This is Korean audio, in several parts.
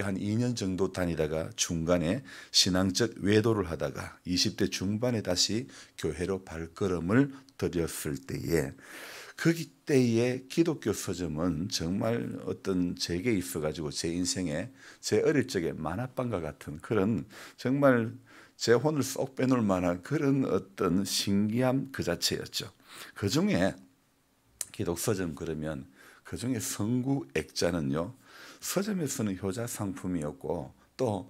한 2년 정도 다니다가 중간에 신앙적 외도를 하다가 20대 중반에 다시 교회로 발걸음을 들였을 때에 그때의 기독교 서점은 정말 어떤 제게 있어가지고 제 인생에 제 어릴 적에 만화방과 같은 그런 정말 제 혼을 쏙 빼놓을 만한 그런 어떤 신기함 그 자체였죠. 그 중에 기독 서점 그러면 그 중에 성구 액자는요. 서점에서는 효자 상품이었고 또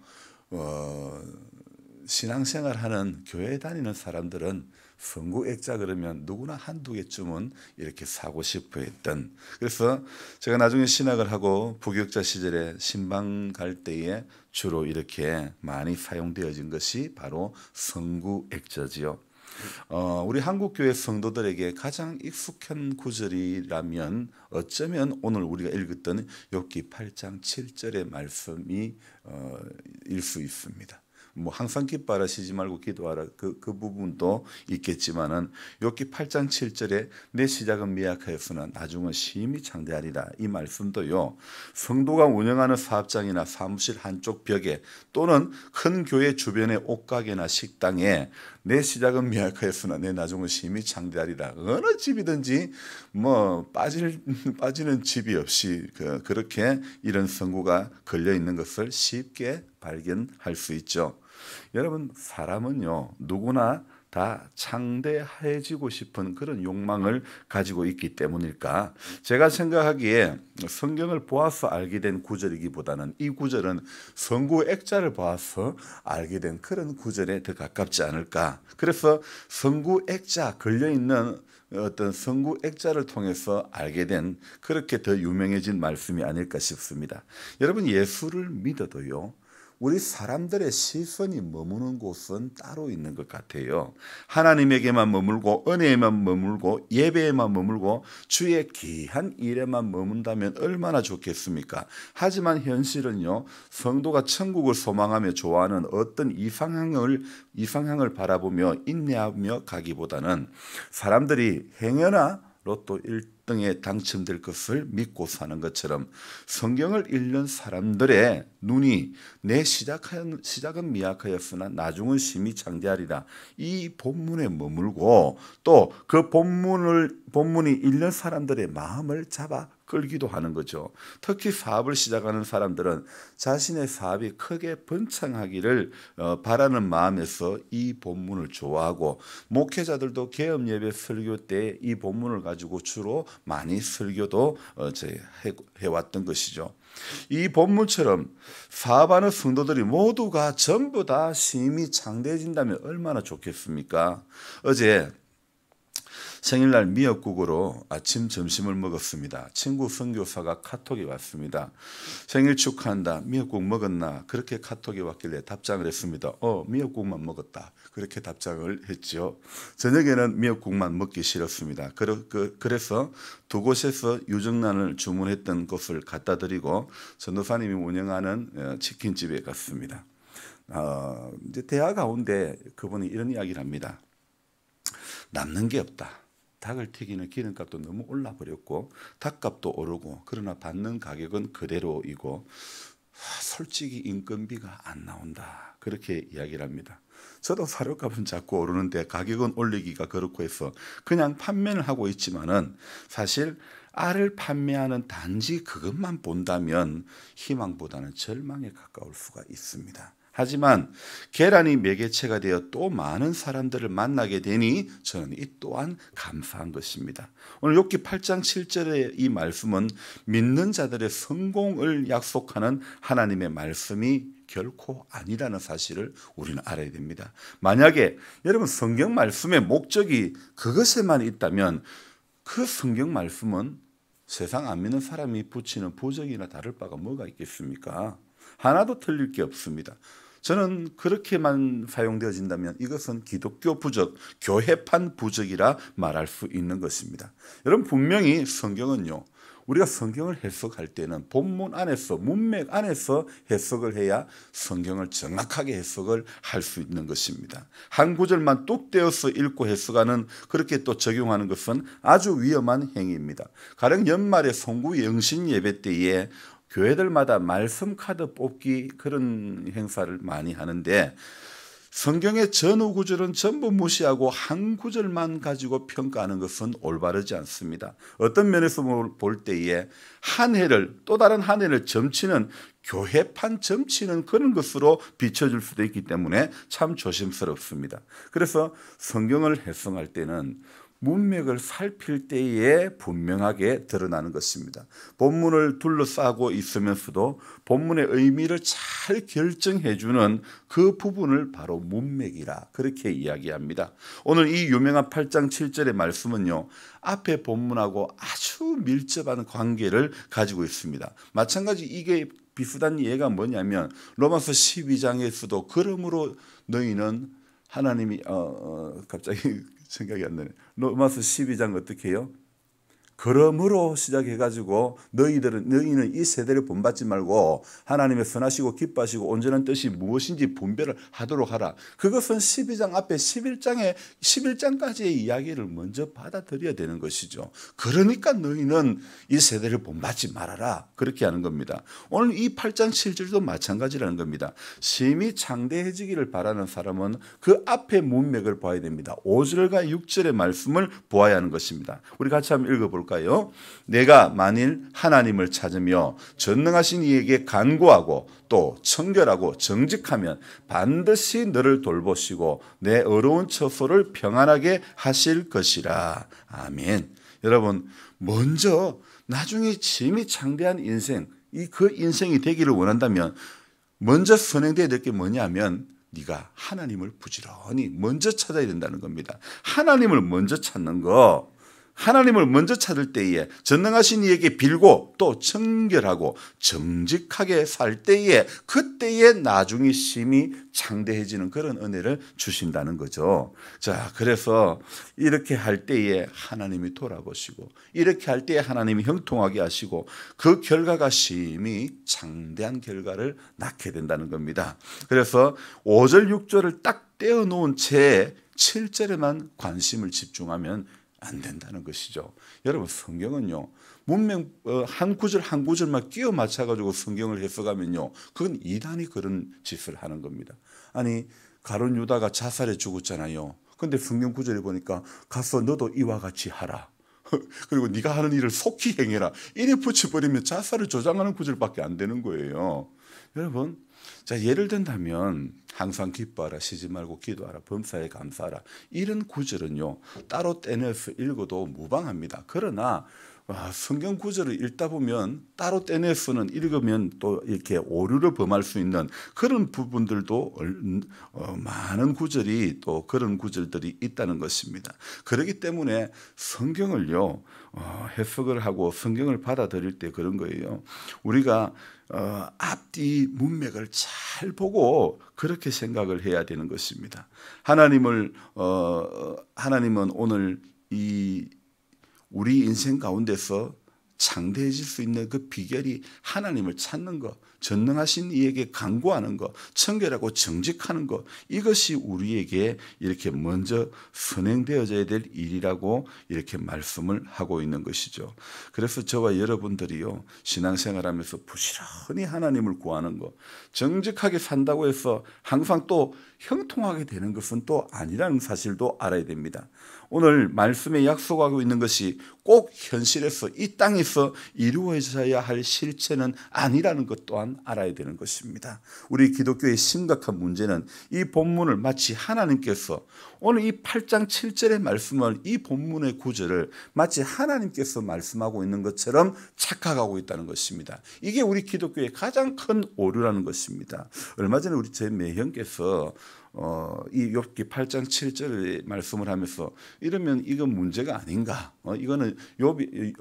신앙생활하는 교회 다니는 사람들은 성구 액자 그러면 누구나 한두 개쯤은 이렇게 사고 싶어 했던. 그래서 제가 나중에 신학을 하고 부교육자 시절에 신방 갈 때에 주로 이렇게 많이 사용되어진 것이 바로 성구 액자지요. 우리 한국교회 성도들에게 가장 익숙한 구절이라면 어쩌면 오늘 우리가 읽었던 욥기 8장 7절의 말씀이 일 수 있습니다. 뭐 항상 기뻐하시지 말고 기도하라 그 부분도 있겠지만은 욥기 8장 7절에 내 시작은 미약하였으나 나중은 심히 창대하리라 이 말씀도요. 성도가 운영하는 사업장이나 사무실 한쪽 벽에 또는 큰 교회 주변의 옷가게나 식당에 내 시작은 미약하였으나 내 나중은 심히 창대하리라. 어느 집이든지 뭐 빠지는 집이 없이 그렇게 이런 성구가 걸려 있는 것을 쉽게 발견할 수 있죠. 여러분 사람은요 누구나 다 창대해지고 싶은 그런 욕망을 가지고 있기 때문일까? 제가 생각하기에 성경을 보아서 알게 된 구절이기보다는 이 구절은 성구 액자를 보아서 알게 된 그런 구절에 더 가깝지 않을까? 그래서 성구 액자 걸려있는 어떤 성구 액자를 통해서 알게 된 그렇게 더 유명해진 말씀이 아닐까 싶습니다. 여러분 예수를 믿어도요. 우리 사람들의 시선이 머무는 곳은 따로 있는 것 같아요. 하나님에게만 머물고 은혜에만 머물고 예배에만 머물고 주의 귀한 일에만 머문다면 얼마나 좋겠습니까? 하지만 현실은요. 성도가 천국을 소망하며 좋아하는 어떤 이상향을 바라보며 인내하며 가기보다는 사람들이 행여나 로또 1등에 당첨될 것을 믿고 사는 것처럼 성경을 읽는 사람들의 눈이 내 시작은 미약하였으나 나중은 심히 창대하리라. 이 본문에 머물고 또 그 본문이 읽는 사람들의 마음을 잡아 끌기도 하는 거죠. 특히 사업을 시작하는 사람들은 자신의 사업이 크게 번창하기를 바라는 마음에서 이 본문을 좋아하고 목회자들도 개업 예배 설교 때 이 본문을 가지고 주로 많이 설교도 해왔던 것이죠. 이 본문처럼 사업하는 성도들이 모두가 전부 다 심히 창대해진다면 얼마나 좋겠습니까? 어제 생일날 미역국으로 아침 점심을 먹었습니다. 친구 선교사가 카톡이 왔습니다. 생일 축하한다. 미역국 먹었나? 그렇게 카톡이 왔길래 답장을 했습니다. 미역국만 먹었다. 그렇게 답장을 했죠. 저녁에는 미역국만 먹기 싫었습니다. 그래서 두 곳에서 유정란을 주문했던 곳을 갖다 드리고 전도사님이 운영하는 치킨집에 갔습니다. 이제 대화 가운데 그분이 이런 이야기를 합니다. 남는 게 없다. 닭을 튀기는 기름값도 너무 올라버렸고 닭값도 오르고 그러나 받는 가격은 그대로이고 솔직히 인건비가 안 나온다. 그렇게 이야기를 합니다. 저도 사료값은 자꾸 오르는데 가격은 올리기가 그렇고 해서 그냥 판매를 하고 있지만은 사실 알을 판매하는 단지 그것만 본다면 희망보다는 절망에 가까울 수가 있습니다. 하지만 계란이 매개체가 되어 또 많은 사람들을 만나게 되니 저는 이 또한 감사한 것입니다. 오늘 욥기 8장 7절의 이 말씀은 믿는 자들의 성공을 약속하는 하나님의 말씀이 결코 아니라는 사실을 우리는 알아야 됩니다. 만약에 여러분 성경 말씀의 목적이 그것에만 있다면 그 성경 말씀은 세상 안 믿는 사람이 붙이는 부적이나 다를 바가 뭐가 있겠습니까? 하나도 틀릴 게 없습니다. 저는 그렇게만 사용되어진다면 이것은 기독교 부적, 교회판 부적이라 말할 수 있는 것입니다. 여러분 분명히 성경은요. 우리가 성경을 해석할 때는 본문 안에서 문맥 안에서 해석을 해야 성경을 정확하게 해석을 할 수 있는 것입니다. 한 구절만 뚝 떼어서 읽고 해석하는 그렇게 또 적용하는 것은 아주 위험한 행위입니다. 가령 연말에 송구 영신 예배 때에 교회들마다 말씀 카드 뽑기 그런 행사를 많이 하는데 성경의 전후 구절은 전부 무시하고 한 구절만 가지고 평가하는 것은 올바르지 않습니다. 어떤 면에서 볼 때에 한 해를 또 다른 한 해를 점치는 교회판 점치는 그런 것으로 비춰줄 수도 있기 때문에 참 조심스럽습니다. 그래서 성경을 해석할 때는 문맥을 살필 때에 분명하게 드러나는 것입니다. 본문을 둘러싸고 있으면서도 본문의 의미를 잘 결정해주는 그 부분을 바로 문맥이라 그렇게 이야기합니다. 오늘 이 유명한 8장 7절의 말씀은요, 앞에 본문하고 아주 밀접한 관계를 가지고 있습니다. 마찬가지 이게 비슷한 예가 뭐냐면 로마서 12장에서도 그러므로 너희는 하나님이 갑자기 생각이 안 나네. 로마서 12장 어떻게 해요? 그러므로 시작해가지고 너희는 이 세대를 본받지 말고 하나님의 선하시고 기뻐하시고 온전한 뜻이 무엇인지 분별을 하도록 하라. 그것은 12장 앞에 11장까지의 이야기를 먼저 받아들여야 되는 것이죠. 그러니까 너희는 이 세대를 본받지 말아라. 그렇게 하는 겁니다. 오늘 이 8장 7절도 마찬가지라는 겁니다. 심히 장대해지기를 바라는 사람은 그 앞에 문맥을 봐야 됩니다. 5절과 6절의 말씀을 보아야 하는 것입니다. 우리 같이 한번 읽어볼까요? 내가 만일 하나님을 찾으며 전능하신 이에게 간구하고 또 청결하고 정직하면 반드시 너를 돌보시고 내 어려운 처소를 평안하게 하실 것이라. 아멘. 여러분, 먼저 나중에 심히 창대한 인생, 그 인생이 되기를 원한다면 먼저 선행되어야 될 게 뭐냐면 네가 하나님을 부지런히 먼저 찾아야 된다는 겁니다. 하나님을 먼저 찾는 거, 하나님을 먼저 찾을 때에 전능하신 이에게 빌고 또 청결하고 정직하게 살 때에 그때에 나중에 심히 창대해지는 그런 은혜를 주신다는 거죠. 자, 그래서 이렇게 할 때에 하나님이 돌아보시고 이렇게 할 때에 하나님이 형통하게 하시고 그 결과가 심히 창대한 결과를 낳게 된다는 겁니다. 그래서 5절 6절을 딱 떼어놓은 채 7절에만 관심을 집중하면 안 된다는 것이죠. 여러분, 성경은요, 문명 한 구절 한 구절만 끼워 맞춰가지고 성경을 해석하면요, 그건 이단이 그런 짓을 하는 겁니다. 아니, 가룟 유다가 자살해 죽었잖아요. 근데 성경 구절에 보니까 가서 너도 이와 같이 하라. 그리고 네가 하는 일을 속히 행해라. 이래 붙여버리면 자살을 조장하는 구절밖에 안 되는 거예요. 여러분, 자, 예를 든다면 항상 기뻐하라, 쉬지 말고 기도하라, 범사에 감사하라, 이런 구절은요 따로 떼내서 읽어도 무방합니다. 그러나 성경 구절을 읽다 보면 따로 떼내서는 읽으면 또 이렇게 오류를 범할 수 있는 그런 부분들도 많은 구절이 또 그런 구절들이 있다는 것입니다. 그렇기 때문에 성경을요 해석을 하고 성경을 받아들일 때 그런 거예요. 우리가 앞뒤 문맥을 잘 보고 그렇게 생각을 해야 되는 것입니다. 하나님은 오늘 우리 인생 가운데서 창대해질 수 있는 그 비결이 하나님을 찾는 것, 전능하신 이에게 간구하는 것, 청결하고 정직하는 것, 이것이 우리에게 이렇게 먼저 선행되어져야 될 일이라고 이렇게 말씀을 하고 있는 것이죠. 그래서 저와 여러분들이요 신앙생활하면서 부지런히 하나님을 구하는 것, 정직하게 산다고 해서 항상 또 형통하게 되는 것은 또 아니라는 사실도 알아야 됩니다. 오늘 말씀에 약속하고 있는 것이 꼭 현실에서 이 땅에서 이루어져야 할 실체는 아니라는 것 또한 알아야 되는 것입니다. 우리 기독교의 심각한 문제는 이 본문을 마치 하나님께서 오늘 이 8장 7절의 말씀을 이 본문의 구절을 마치 하나님께서 말씀하고 있는 것처럼 착각하고 있다는 것입니다. 이게 우리 기독교의 가장 큰 오류라는 것입니다. 얼마 전에 우리 제 매형께서 이 욥기 8장 7절의 말씀을 하면서 이러면 이건 문제가 아닌가? 이거는 욥이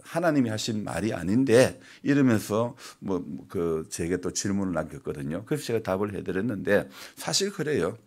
하나님이 하신 말이 아닌데 이러면서 제게 또 질문을 남겼거든요. 그래서 제가 답을 해드렸는데 사실 그래요.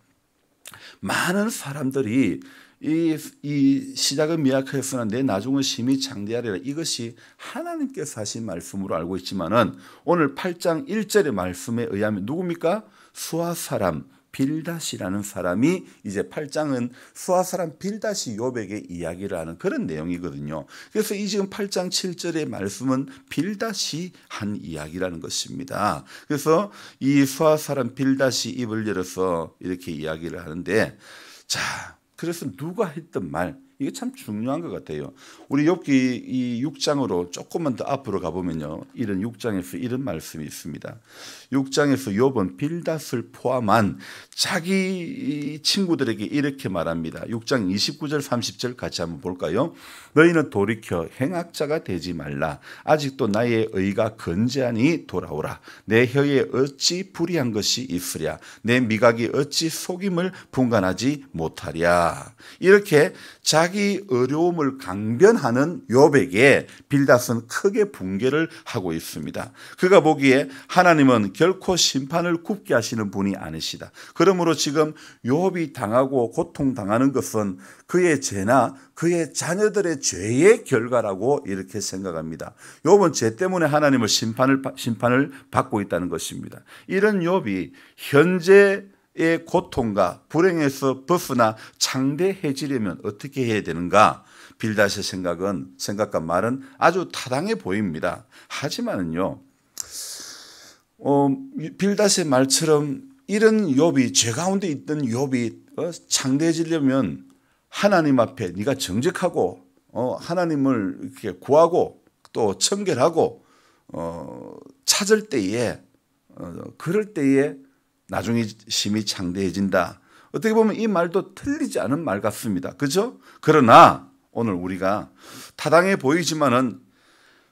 많은 사람들이 이 시작은 미약하였으나 내 나중은 심히 창대하리라, 이것이 하나님께서 하신 말씀으로 알고 있지만은 오늘 8장 1절의 말씀에 의하면 누굽니까? 수아 사람 빌닷이라는 사람이 이제 8장은 수아 사람 빌닷이 욥에게 이야기를 하는 그런 내용이거든요. 그래서 이 지금 8장 7절의 말씀은 빌닷이 한 이야기라는 것입니다. 그래서 이 수아 사람 빌닷이 입을 열어서 이렇게 이야기를 하는데, 자, 그래서 누가 했던 말, 이게 참 중요한 것 같아요. 우리 욥기 이 6장으로 조금만 더 앞으로 가보면요, 이런 6장에서 이런 말씀이 있습니다. 6장에서 욥은 빌닷을 포함한 자기 친구들에게 이렇게 말합니다. 6장 29절 30절 같이 한번 볼까요? 너희는 돌이켜 행악자가 되지 말라. 아직도 나의 의가 건재하니 돌아오라. 내 혀에 어찌 불의한 것이 있으랴. 내 미각이 어찌 속임을 분간하지 못하랴. 이렇게 자기 어려움을 강변하는 욥에게 빌닷은 크게 붕괴를 하고 있습니다. 그가 보기에 하나님은 결코 심판을 굽게 하시는 분이 아니시다. 그러므로 지금 욥이 당하고 고통당하는 것은 그의 죄나 그의 자녀들의 죄의 결과라고 이렇게 생각합니다. 욥은 죄 때문에 하나님을 심판을 받고 있다는 것입니다. 이런 욥이 현재 의 고통과 불행에서 벗어나 창대해지려면 어떻게 해야 되는가? 빌닷의 생각과 말은 아주 타당해 보입니다. 하지만은요, 빌닷의 말처럼 이런 욥이, 죄 가운데 있던 욥이 창대해지려면 하나님 앞에 네가 정직하고 하나님을 이렇게 구하고 또 청결하고 찾을 때에 그럴 때에 나중에 심히 창대해진다. 어떻게 보면 이 말도 틀리지 않은 말 같습니다. 그죠? 그러나 오늘 우리가 타당해 보이지만은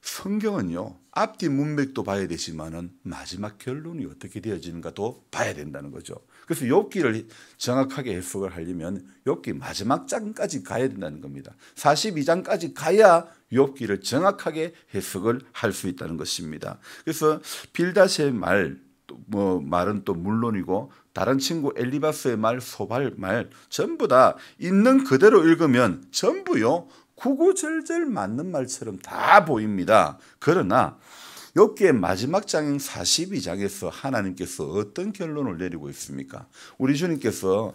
성경은요, 앞뒤 문맥도 봐야 되지만은 마지막 결론이 어떻게 되어지는가도 봐야 된다는 거죠. 그래서 욥기를 정확하게 해석을 하려면 욥기 마지막 장까지 가야 된다는 겁니다. 42장까지 가야 욥기를 정확하게 해석을 할 수 있다는 것입니다. 그래서 빌닷의 말은 또 물론이고 다른 친구 엘리바스의 말, 소발 말 전부 다 있는 그대로 읽으면 전부요 구구절절 맞는 말처럼 다 보입니다. 그러나 욥기의 마지막 장인 42장에서 하나님께서 어떤 결론을 내리고 있습니까? 우리 하나님께서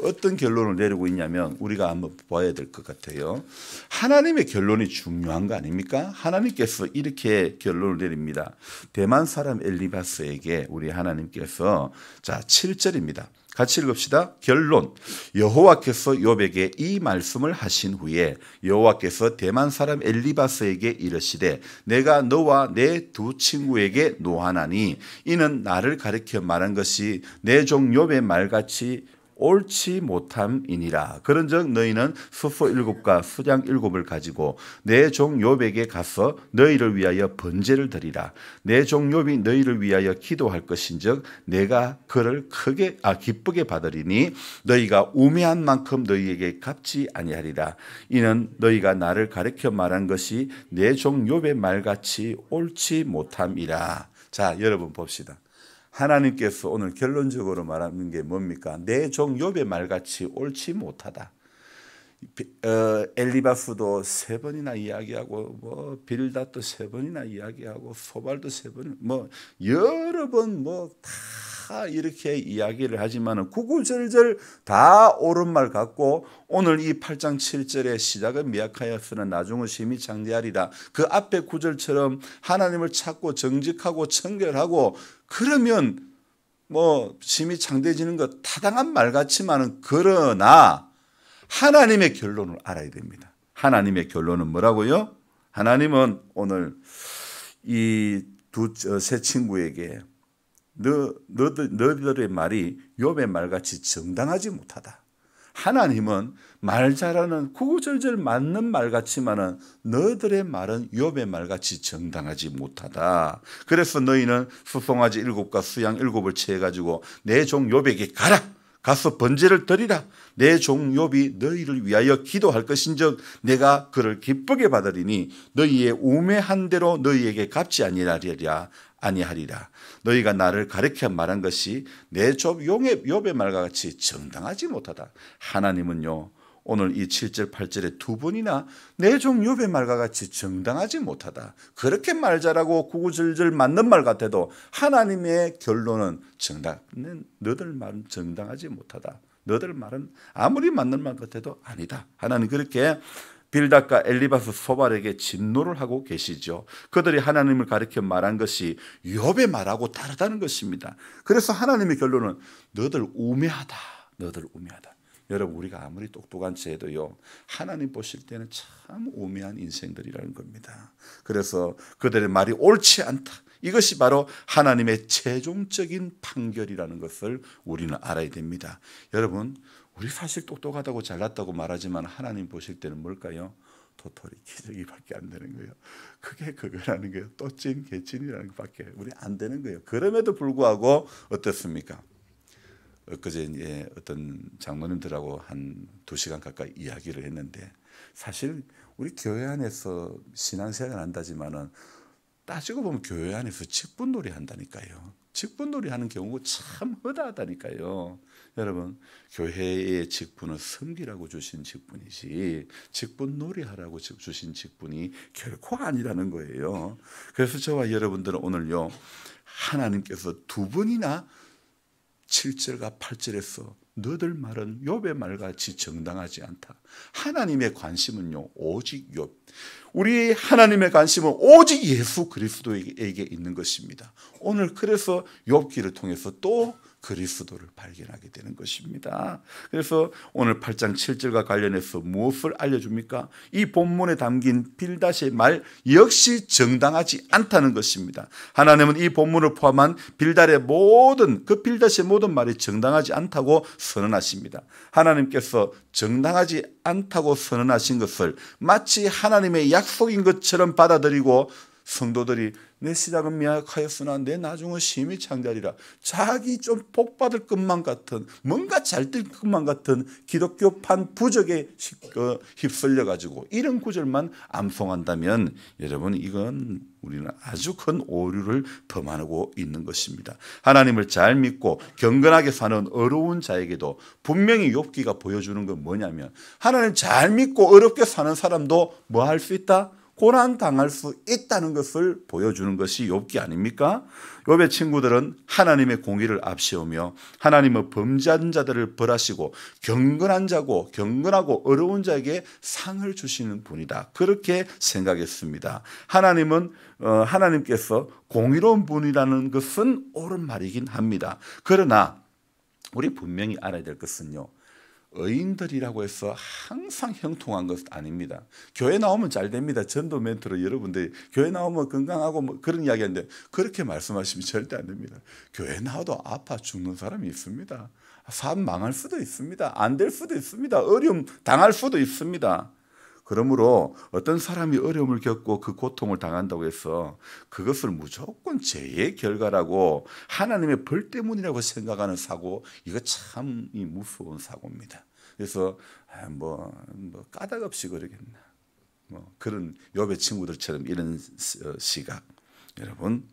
어떤 결론을 내리고 있냐면 우리가 한번 봐야 될 것 같아요. 하나님의 결론이 중요한 거 아닙니까? 하나님께서 이렇게 결론을 내립니다. 대만 사람 엘리바스에게 우리 하나님께서, 자, 7절입니다. 같이 읽읍시다. 결론. 여호와께서 욥에게 이 말씀을 하신 후에 여호와께서 대만 사람 엘리바스에게 이르시되 내가 너와 내 두 친구에게 노하나니 이는 나를 가리켜 말한 것이 내 종 욥의 말같이 옳지 못함이니라. 그런즉 너희는 수소 7과 수장 7을 가지고 내 종 욥에게 가서 너희를 위하여 번제를 드리라. 내 종 욥이 너희를 위하여 기도할 것인즉 내가 그를 기쁘게 받으리니 너희가 우매한 만큼 너희에게 갚지 아니하리라. 이는 너희가 나를 가리켜 말한 것이 내 종 욥의 말같이 옳지 못함이라. 자, 여러분 봅시다. 하나님께서 오늘 결론적으로 말하는 게 뭡니까? 내 종 욥의 말같이 옳지 못하다. 엘리바스도 3번이나 이야기하고 빌닷도 3번이나 이야기하고 소발도 3번 여러 번 다 이렇게 이야기를 하지만은 구구절절 다 옳은 말 같고 오늘 이 8장 7절의 시작은 미약하였으나 나중은 심히 창대하리라. 그 앞에 구절처럼 하나님을 찾고 정직하고 청결하고 그러면 심히 창대해지는 것 타당한 말 같지만은 그러나 하나님의 결론을 알아야 됩니다. 하나님의 결론은 뭐라고요? 하나님은 오늘 이 세 친구에게 너희들의 말이 욥의 말같이 정당하지 못하다. 하나님은 말 잘하는 구구절절 맞는 말 같지만은 너희들의 말은 욥의 말같이 정당하지 못하다. 그래서 너희는 수송아지 7과 수양 7을 채해가지고 내 종 욥에게 가서 번제를 드리라. 내 종 욥이 너희를 위하여 기도할 것인즉 내가 그를 기쁘게 받으리니 너희의 우매한 대로 너희에게 갚지 아니하리라. 너희가 나를 가리켜 말한 것이 내 종 욥의 말과 같이 정당하지 못하다. 하나님은요 오늘 이 7절 8절에 두 번이나 내 종 욥의 말과 같이 정당하지 못하다. 그렇게 말 잘하고 구구절절 맞는 말 같아도 하나님의 결론은 너들 말은 정당하지 못하다. 너들 말은 아무리 맞는 말 같아도 아니다. 하나님 그렇게 빌닷과 엘리바스 소발에게 진노를 하고 계시죠. 그들이 하나님을 가리켜 말한 것이 욥의 말하고 다르다는 것입니다. 그래서 하나님의 결론은 너들 우매하다. 너들 우매하다. 여러분 우리가 아무리 똑똑한 채도요 하나님 보실 때는 참 우매한 인생들이라는 겁니다. 그래서 그들의 말이 옳지 않다. 이것이 바로 하나님의 최종적인 판결이라는 것을 우리는 알아야 됩니다. 여러분 우리 사실 똑똑하다고 잘났다고 말하지만 하나님 보실 때는 뭘까요? 도토리 기저귀밖에 안 되는 거예요. 그게 그거라는 거예요. 또찐 개찐이라는 것밖에 우리 안 되는 거예요. 그럼에도 불구하고 어떻습니까? 엊그제 어떤 장로님들하고 한 2시간 가까이 이야기를 했는데 사실 우리 교회 안에서 신앙생활을 한다지만은 따지고 보면 교회 안에서 직분놀이 한다니까요. 직분놀이 하는 경우가 참 허다하다니까요. 여러분 교회의 직분은 섬기라고 주신 직분이지 직분놀이 하라고 주신 직분이 결코 아니라는 거예요. 그래서 저와 여러분들은 오늘요 하나님께서 두 번이나 7절과 8절에서 너들 말은 욥의 말같이 정당하지 않다. 하나님의 관심은요 오직 욥. 우리 하나님의 관심은 오직 예수 그리스도에게 있는 것입니다. 오늘 그래서 욥기를 통해서 또 그리스도를 발견하게 되는 것입니다. 그래서 오늘 8장 7절과 관련해서 무엇을 알려줍니까? 이 본문에 담긴 빌닷의 말 역시 정당하지 않다는 것입니다. 하나님은 이 본문을 포함한 빌닷의 모든 말이 정당하지 않다고 선언하십니다. 하나님께서 정당하지 않다고 선언하신 것을 마치 하나님의 약속인 것처럼 받아들이고 성도들이 내 시작은 미약하였으나 내 나중은 심히 창대하리라. 자기 좀 복받을 것만 같은 뭔가 잘 될 것만 같은 기독교판 부적에 휩쓸려 가지고 이런 구절만 암송한다면 여러분 이건 우리는 아주 큰 오류를 범하고 있는 것입니다. 하나님을 잘 믿고 경건하게 사는 어려운 자에게도 분명히 욥기가 보여주는 건 뭐냐면 하나님 잘 믿고 어렵게 사는 사람도 뭐 할 수 있다? 고난 당할 수 있다는 것을 보여주는 것이 욥기 아닙니까? 욥의 친구들은 하나님의 공의를 앞세우며 하나님은 범죄한 자들을 벌하시고 경건하고 어려운 자에게 상을 주시는 분이다. 그렇게 생각했습니다. 하나님께서 공의로운 분이라는 것은 옳은 말이긴 합니다. 그러나 우리 분명히 알아야 될 것은요. 의인들이라고 해서 항상 형통한 것 아닙니다. 교회 나오면 잘 됩니다. 전도 멘트로 여러분들 교회 나오면 건강하고 뭐 그런 이야기 하는데 그렇게 말씀하시면 절대 안 됩니다. 교회 나와도 아파 죽는 사람이 있습니다. 삶 망할 수도 있습니다. 안 될 수도 있습니다. 어려움 당할 수도 있습니다. 그러므로 어떤 사람이 어려움을 겪고 그 고통을 당한다고 해서 그것을 무조건 죄의 결과라고 하나님의 벌 때문이라고 생각하는 사고 이거 참 무서운 사고입니다. 그래서 뭐 까닭 없이 그러겠나 그런 욥의 친구들처럼 이런 시각 여러분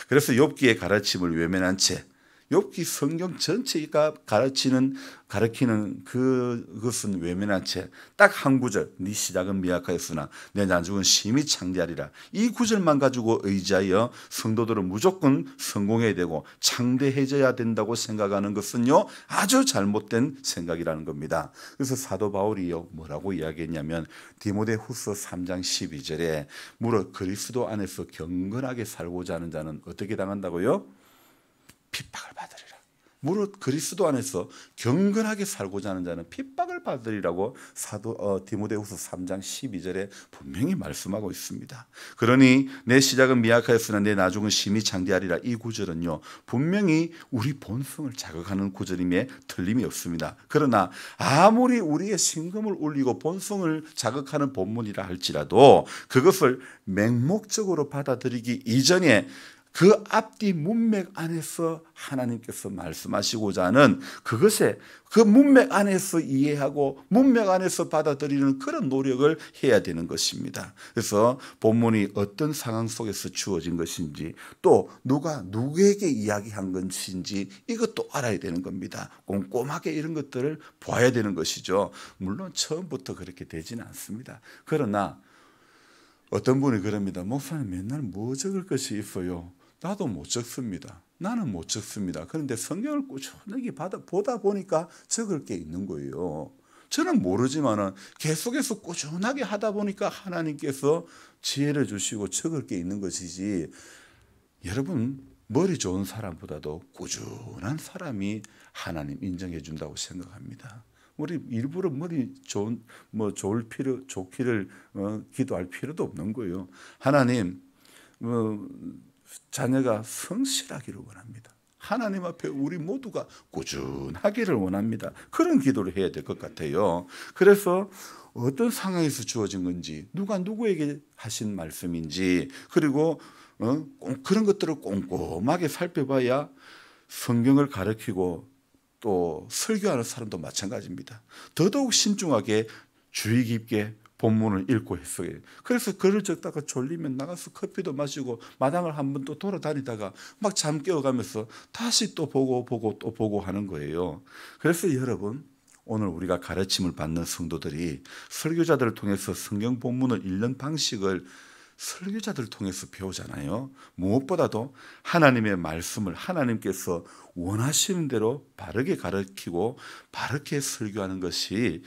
그래서 욥기의 가르침을 외면한 채 욥기 성경 전체가 가르치는 그것은 외면한 채 딱 한 구절 네 시작은 미약하였으나 내 나중은 심히 창대하리라 이 구절만 가지고 의지하여 성도들은 무조건 성공해야 되고 창대해져야 된다고 생각하는 것은요 아주 잘못된 생각이라는 겁니다. 그래서 사도 바울이요 뭐라고 이야기했냐면 디모데후서 3장 12절에 무릇 그리스도 안에서 경건하게 살고자 하는 자는 어떻게 당한다고요? 핍박을 받으리라. 무릇 그리스도 안에서 경건하게 살고자 하는 자는 핍박을 받으리라고 디모데후서 3장 12절에 분명히 말씀하고 있습니다. 그러니 내 시작은 미약하였으나 내 나중은 심히 창대하리라. 이 구절은요 분명히 우리 본성을 자극하는 구절임에 틀림이 없습니다. 그러나 아무리 우리의 심금을 울리고 본성을 자극하는 본문이라 할지라도 그것을 맹목적으로 받아들이기 이전에 그 앞뒤 문맥 안에서 하나님께서 말씀하시고자 하는 그것에 그 문맥 안에서 이해하고 문맥 안에서 받아들이는 그런 노력을 해야 되는 것입니다. 그래서 본문이 어떤 상황 속에서 주어진 것인지 또 누가 누구에게 이야기한 것인지 이것도 알아야 되는 겁니다. 꼼꼼하게 이런 것들을 봐야 되는 것이죠. 물론 처음부터 그렇게 되지는 않습니다. 그러나 어떤 분이 그럽니다. 목사님 맨날 뭐 적을 것이 있어요. 나도 못 적습니다. 나는 못 적습니다. 그런데 성경을 꾸준하게 보다 보니까 적을 게 있는 거예요. 저는 모르지만은 계속해서 꾸준하게 하다 보니까 하나님께서 지혜를 주시고 적을 게 있는 것이지, 여러분 머리 좋은 사람보다도 꾸준한 사람이 하나님 인정해 준다고 생각합니다. 우리 일부러 머리 좋기를 기도할 필요도 없는 거예요. 하나님 자녀가 성실하기를 원합니다. 하나님 앞에 우리 모두가 꾸준하기를 원합니다. 그런 기도를 해야 될 것 같아요. 그래서 어떤 상황에서 주어진 건지, 누가 누구에게 하신 말씀인지, 그리고 그런 것들을 꼼꼼하게 살펴봐야 성경을 가르치고 또 설교하는 사람도 마찬가지입니다. 더더욱 신중하게 주의 깊게 본문을 읽고 했어요. 그래서 글을 적다가 졸리면 나가서 커피도 마시고 마당을 한 번 또 돌아다니다가 막 잠 깨어가면서 다시 또 보고 하는 거예요. 그래서 여러분, 오늘 우리가 가르침을 받는 성도들이 설교자들을 통해서 성경 본문을 읽는 방식을 설교자들을 통해서 배우잖아요. 무엇보다도 하나님의 말씀을 하나님께서 원하시는 대로 바르게 가르치고 바르게 설교하는 것이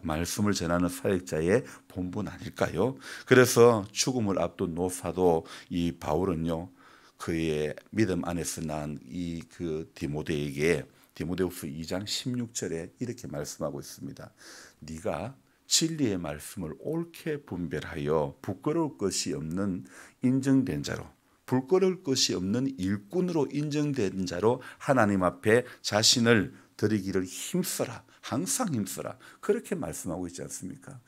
말씀을 전하는 사역자의 본분 아닐까요? 그래서 죽음을 앞둔 노사도 이 바울은요, 그의 믿음 안에서 난 이 그 디모데에게 디모데후서 2장 16절에 이렇게 말씀하고 있습니다. 네가 진리의 말씀을 옳게 분별하여 부끄러울 것이 없는 인정된 자로, 부끄러울 것이 없는 일꾼으로 인정된 자로 하나님 앞에 자신을 드리기를 힘써라. 항상 힘써라. 그렇게 말씀하고 있지 않습니까?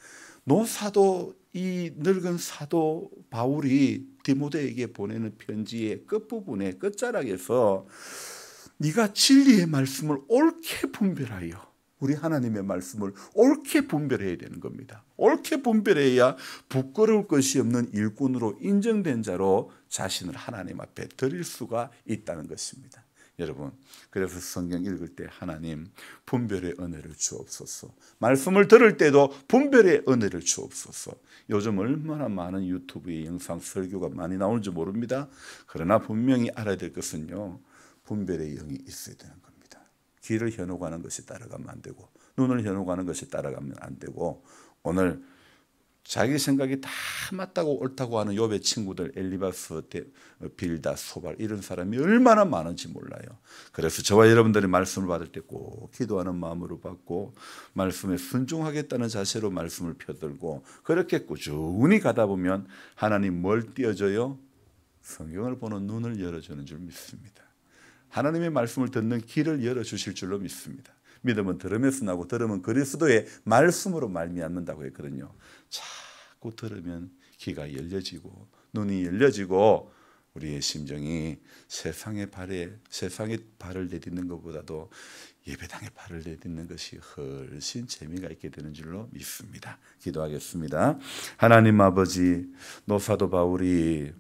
노사도, 이 늙은 사도 바울이 디모데에게 보내는 편지의 끝부분에 끝자락에서 네가 진리의 말씀을 옳게 분별하여, 우리 하나님의 말씀을 옳게 분별해야 되는 겁니다. 옳게 분별해야 부끄러울 것이 없는 일꾼으로 인정된 자로 자신을 하나님 앞에 드릴 수가 있다는 것입니다. 여러분, 그래서 성경 읽을 때 하나님 분별의 은혜를 주옵소서. 말씀을 들을 때도 분별의 은혜를 주옵소서. 요즘 얼마나 많은 유튜브의 영상 설교가 많이 나오는지 모릅니다. 그러나 분명히 알아야 될 것은요, 분별의 영이 있어야 되는 겁니다. 귀를 현혹 하는 것이 따라가면 안 되고, 눈을 현혹 하는 것이 따라가면 안 되고, 오늘 자기 생각이 다 맞다고 옳다고 하는 욥의 친구들 엘리바스, 빌다, 소발, 이런 사람이 얼마나 많은지 몰라요. 그래서 저와 여러분들이 말씀을 받을 때 꼭 기도하는 마음으로 받고 말씀에 순종하겠다는 자세로 말씀을 펴들고 그렇게 꾸준히 가다 보면 하나님 뭘 띄워줘요? 성경을 보는 눈을 열어주는 줄 믿습니다. 하나님의 말씀을 듣는 길을 열어주실 줄로 믿습니다. 믿음은 들으면서 나고 들으면 그리스도의 말씀으로 말미암는다고 했거든요. 자꾸 들으면 귀가 열려지고 눈이 열려지고 우리의 심정이 세상의 발을 내딛는 것보다도 예배당에 발을 내딛는 것이 훨씬 재미가 있게 되는 줄로 믿습니다. 기도하겠습니다. 하나님 아버지, 노사도 바울이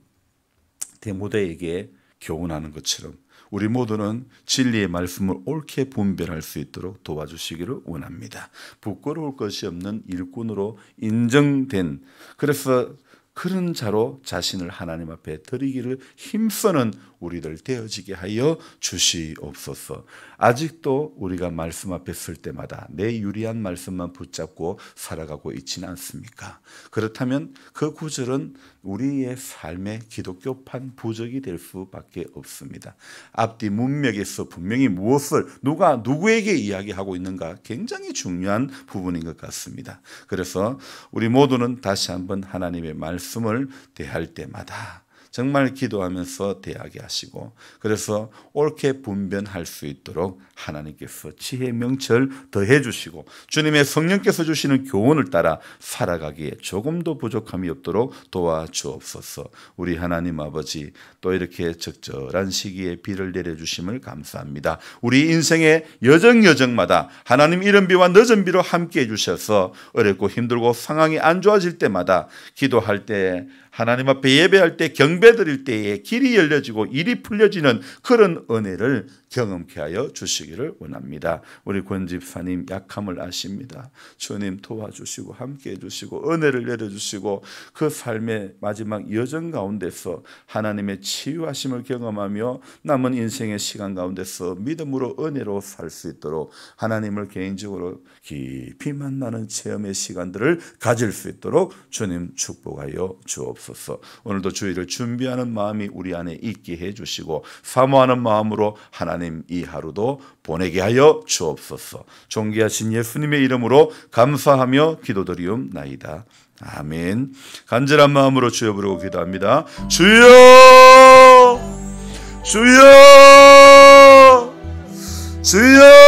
디모데에게 교훈하는 것처럼 우리 모두는 진리의 말씀을 옳게 분별할 수 있도록 도와주시기를 원합니다. 부끄러울 것이 없는 일꾼으로 인정된, 그래서 그런 자로 자신을 하나님 앞에 드리기를 힘쓰는 우리들 되어지게 하여 주시옵소서. 아직도 우리가 말씀 앞에 설 때마다 내 유리한 말씀만 붙잡고 살아가고 있지는 않습니까? 그렇다면 그 구절은 우리의 삶의 기독교판 부적이 될 수밖에 없습니다. 앞뒤 문맥에서 분명히 무엇을 누가 누구에게 이야기하고 있는가 굉장히 중요한 부분인 것 같습니다. 그래서 우리 모두는 다시 한번 하나님의 말씀을 대할 때마다 정말 기도하면서 대하게 하시고, 그래서 옳게 분별할 수 있도록 하나님께서 지혜 명철 더해 주시고, 주님의 성령께서 주시는 교훈을 따라 살아가기에 조금도 부족함이 없도록 도와주옵소서. 우리 하나님 아버지, 또 이렇게 적절한 시기에 비를 내려주심을 감사합니다. 우리 인생의 여정마다 하나님 이른 비와 늦은 비로 함께 해주셔서 어렵고 힘들고 상황이 안 좋아질 때마다 기도할 때, 하나님 앞에 예배할 때, 경배 드릴 때에 길이 열려지고 일이 풀려지는 그런 은혜를 경험케 하여 주시기를 원합니다. 우리 권 집사님 약함을 아십니다. 주님 도와주시고 함께 해주시고 은혜를 내려주시고, 그 삶의 마지막 여정 가운데서 하나님의 치유하심을 경험하며 남은 인생의 시간 가운데서 믿음으로 은혜로 살 수 있도록, 하나님을 개인적으로 깊이 만나는 체험의 시간들을 가질 수 있도록 주님 축복하여 주옵소서. 오늘도 주일을 준비하는 마음이 우리 안에 있게 해주시고, 사모하는 마음으로 하나님 이 하루도 보내게 하여 주옵소서. 존귀하신 예수님의 이름으로 감사하며 기도드리옵나이다. 아멘. 간절한 마음으로 주여 부르고 기도합니다. 주여, 주여, 주여.